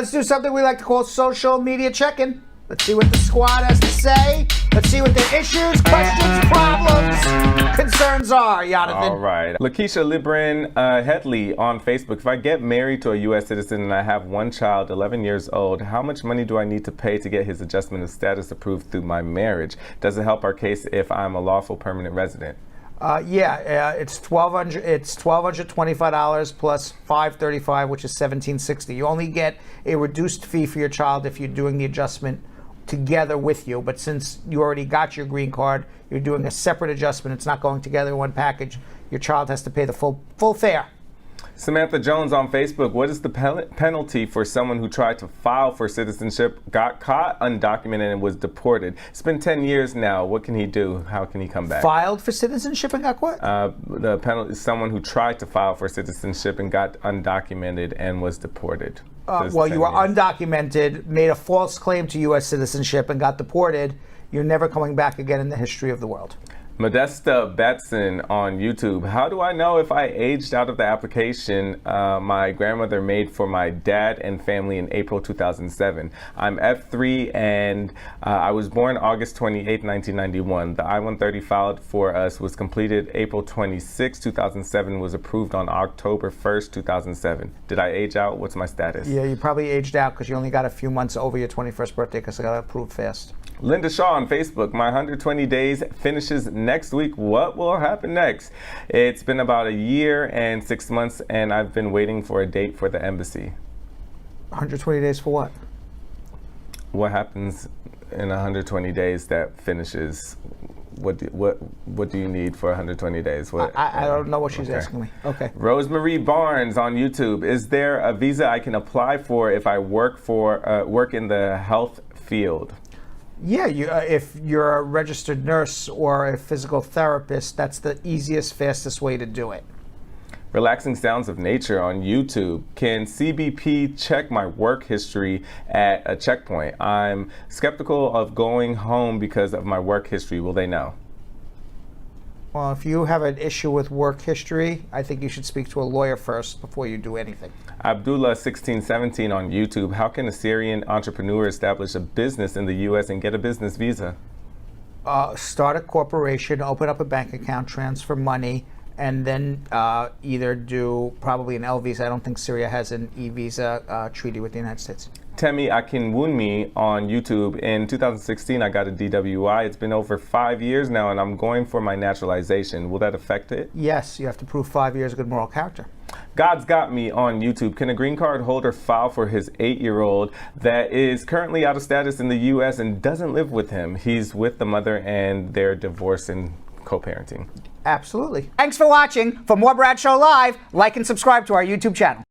Let's do something we like to call social media check-in. Let's see what the squad has to say. Let's see what their issues, questions, problems, concerns are, Jonathan. All right. Lakeisha Libran Headley on Facebook. If I get married to a U.S. citizen and I have one child, 11 years old, how much money do I need to pay to get his adjustment of status approved through my marriage? Does it help our case if I'm a lawful permanent resident? It's $1,225 plus $535, which is $1,760. You only get a reduced fee for your child if you're doing the adjustment together with you. But since you already got your green card, you're doing a separate adjustment. It's not going together in one package. Your child has to pay the full fare. Samantha Jones on Facebook. What is the penalty for someone who tried to file for citizenship, got caught undocumented, and was deported? It's been 10 years now. What can he do? How can he come back? Filed for citizenship and got what? The penalty is someone who tried to file for citizenship and got undocumented and was deported. Well, you were undocumented, made a false claim to U.S. citizenship, and got deported. You're never coming back again in the history of the world. Modesta Batson on YouTube. How do I know if I aged out of the application my grandmother made for my dad and family in April 2007? I'm F3 and I was born August 28, 1991. The I-130 filed for us was completed April 26, 2007, was approved on October 1st, 2007. Did I age out? What's my status? Yeah, you probably aged out because you only got a few months over your 21st birthday because I got approved fast. Linda Shaw on Facebook. My 120 days finishes next week. What will happen next? It's been about a year and 6 months, and I've been waiting for a date for the embassy. 120 days for what? What happens in 120 days that finishes? What do you need for 120 days? I don't know what she's asking me. Okay. Rosemary Barnes on YouTube. Is there a visa I can apply for if I work in the health field? Yeah, if you're a registered nurse or a physical therapist, that's the easiest, fastest way to do it. Relaxing Sounds of Nature on YouTube. Can CBP check my work history at a checkpoint? I'm skeptical of going home because of my work history. Will they know? Well, if you have an issue with work history, I think you should speak to a lawyer first before you do anything. Abdullah1617 on YouTube. How can a Syrian entrepreneur establish a business in the U.S. and get a business visa? Start a corporation, open up a bank account, transfer money, and then either do probably an L visa. I don't think Syria has an e-visa treaty with the United States. Temi Akinwunmi on YouTube. In 2016, I got a DWI. It's been over 5 years now, and I'm going for my naturalization. Will that affect it? Yes, you have to prove 5 years of good moral character. God's Got Me on YouTube. Can a green card holder file for his 8-year-old that is currently out of status in the U.S. and doesn't live with him? He's with the mother and they're divorced and co-parenting. Absolutely. Thanks for watching. For more Brad Show Live, like and subscribe to our YouTube channel.